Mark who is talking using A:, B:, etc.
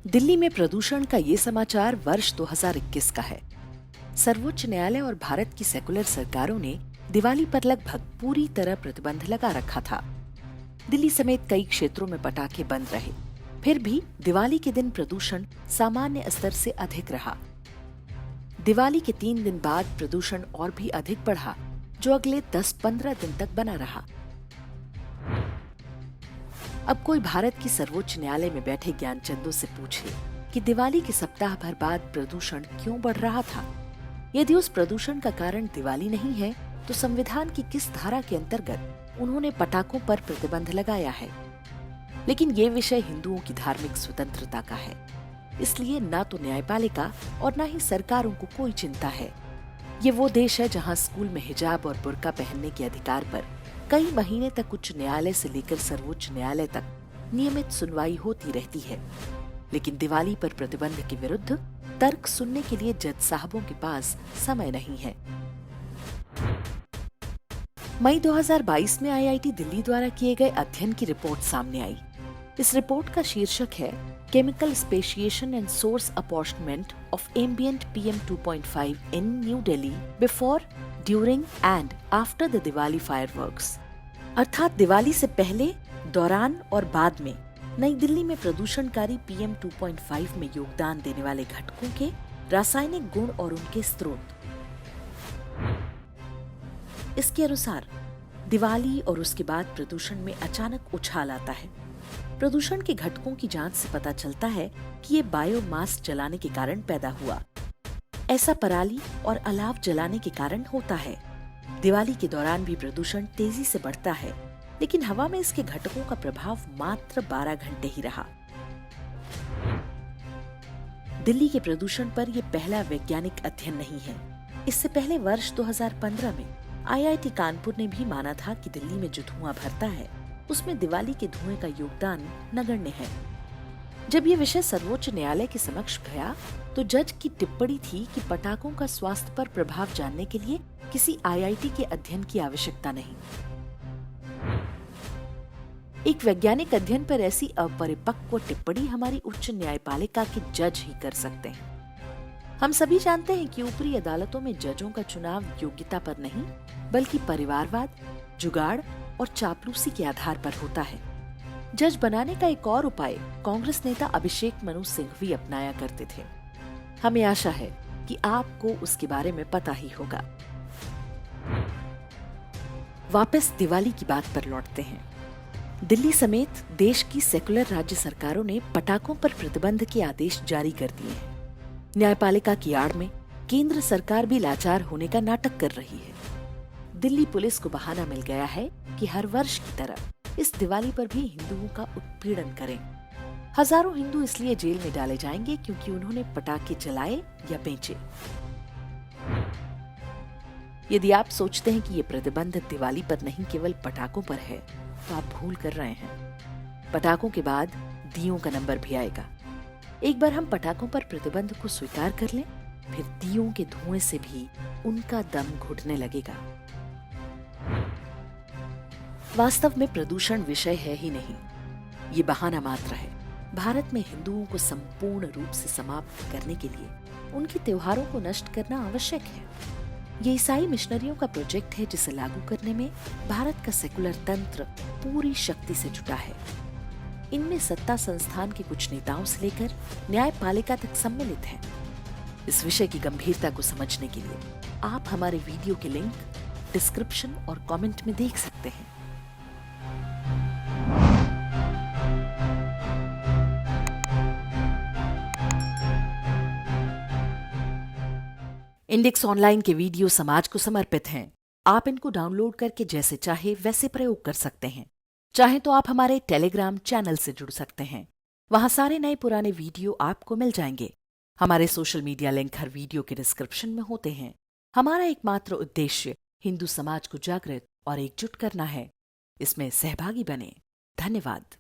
A: दिल्ली में प्रदूषण का ये समाचार वर्ष 2021 का है। सर्वोच्च न्यायालय और भारत की सेकुलर सरकारों ने दिवाली पर लगभग पूरी तरह प्रतिबंध लगा रखा था। दिल्ली समेत कई क्षेत्रों में पटाखे बंद रहे, फिर भी दिवाली के दिन प्रदूषण सामान्य स्तर से अधिक रहा। दिवाली के 3 दिन बाद प्रदूषण और भी अधिक बढ़ा, जो अगले 10-15 दिन तक बना रहा। अब कोई भारत की सर्वोच्च न्यायालय में बैठे ज्ञानचंदों से पूछे कि दिवाली के सप्ताह भर बाद प्रदूषण क्यों बढ़ रहा था। यदि उस प्रदूषण का कारण दिवाली नहीं है, तो संविधान की किस धारा के अंतर्गत उन्होंने पटाखों पर प्रतिबंध लगाया है। लेकिन ये विषय हिंदुओं की धार्मिक स्वतंत्रता का है, इसलिए न तो न्यायपालिका और न ही सरकारों को कोई चिंता है। ये वो देश है जहाँ स्कूल में हिजाब और बुर्का पहनने के अधिकार पर कई महीने तक उच्च न्यायालय से लेकर सर्वोच्च न्यायालय तक नियमित सुनवाई होती रहती है। लेकिन दिवाली पर प्रतिबंध के विरुद्ध तर्क सुनने के लिए जज साहबों के पास समय नहीं है। मई 2022 में आईआईटी दिल्ली द्वारा किए गए अध्ययन की रिपोर्ट सामने आई। इस रिपोर्ट का शीर्षक है chemical speciation and source apportionment of ambient PM 2.5 in new Delhi before, during and after the Diwali fireworks. अर्थात दिवाली से पहले, दौरान और बाद में नई दिल्ली में प्रदूषणकारी PM 2.5 में योगदान देने वाले घटकों के रासायनिक गुण और उनके स्रोत। इसके अनुसार दिवाली और उसके बाद प्रदूषण में अचानक उछाल आता है। प्रदूषण के घटकों की जांच से पता चलता है कि ये बायोमास जलाने के कारण पैदा हुआ। ऐसा पराली और अलाव जलाने के कारण होता है। दिवाली के दौरान भी प्रदूषण तेजी से बढ़ता है, लेकिन हवा में इसके घटकों का प्रभाव मात्र 12 घंटे ही रहा। दिल्ली के प्रदूषण पर यह पहला वैज्ञानिक अध्ययन नहीं है। इससे पहले वर्ष 2015 में आईआईटी कानपुर ने भी माना था कि दिल्ली में जो धुआं भरता है, उसमें दिवाली के धुएं का योगदान नगण्य है। जब ये विषय सर्वोच्च न्यायालय के समक्ष गया, तो जज की टिप्पणी थी कि पटाखों का स्वास्थ्य पर प्रभाव जानने के लिए किसी आईआईटी के अध्ययन की आवश्यकता नहीं। एक वैज्ञानिक अध्ययन पर ऐसी अपरिपक्व टिप्पणी हमारी उच्च न्यायपालिका के जज ही कर सकते हैं। हम सभी जानते हैं कि ऊपरी अदालतों में जजों का चुनाव योग्यता पर नहीं, बल्कि परिवारवाद, जुगाड़ और चापलूसी के आधार पर होता है। जज बनाने का एक और उपाय कांग्रेस नेता अभिषेक मनु सिंघवी अपनाया करते थे। हमें आशा है कि आपको उसके बारे में पता ही होगा। वापस दिवाली की बात पर लौटते हैं। दिल्ली समेत देश की सेकुलर राज्य सरकारों ने पटाखों पर प्रतिबंध के आदेश जारी कर दिए हैं। न्यायपालिका की आड़ में केंद्र सरकार भी लाचार होने का नाटक कर रही है। दिल्ली पुलिस को बहाना मिल गया है कि हर वर्ष की तरह इस दिवाली पर भी हिंदुओं का उत्पीड़न करें। हजारों हिंदू इसलिए जेल में डाले जाएंगे क्योंकि उन्होंने पटाखे जलाए या बेचे। यदि आप सोचते हैं कि ये प्रतिबंध दिवाली पर नहीं केवल पटाखों पर है, तो आप भूल कर रहे हैं। पटाखों के बाद दियों का नंबर भी आएगा। एक बार हम पटाखों पर प्रतिबंध को स्वीकार कर लें, फिर दियों के धुएं से भी उनका दम घुटने लगेगा। वास्तव में प्रदूषण विषय है ही नहीं, ये बहाना मात्र है। भारत में हिंदुओं को संपूर्ण रूप से समाप्त करने के लिए उनके त्योहारों को नष्ट करना आवश्यक है। ये ईसाई मिशनरियों का प्रोजेक्ट है, जिसे लागू करने में भारत का सेकुलर तंत्र पूरी शक्ति से जुटा है। इनमें सत्ता संस्थान के कुछ नेताओं से लेकर न्यायपालिका तक सम्मिलित हैं। इस विषय की गंभीरता को समझने के लिए आप हमारे वीडियो के लिंक डिस्क्रिप्शन और कमेंट में देख सकते हैं। इंडेक्स ऑनलाइन के वीडियो समाज को समर्पित हैं। आप इनको डाउनलोड करके जैसे चाहे वैसे प्रयोग कर सकते हैं। चाहे तो आप हमारे टेलीग्राम चैनल से जुड़ सकते हैं। वहां सारे नए पुराने वीडियो आपको मिल जाएंगे। हमारे सोशल मीडिया लिंक हर वीडियो के डिस्क्रिप्शन में होते हैं। हमारा एकमात्र उद्देश्य हिंदू समाज को जागृत और एकजुट करना है। इसमें सहभागी बने। धन्यवाद।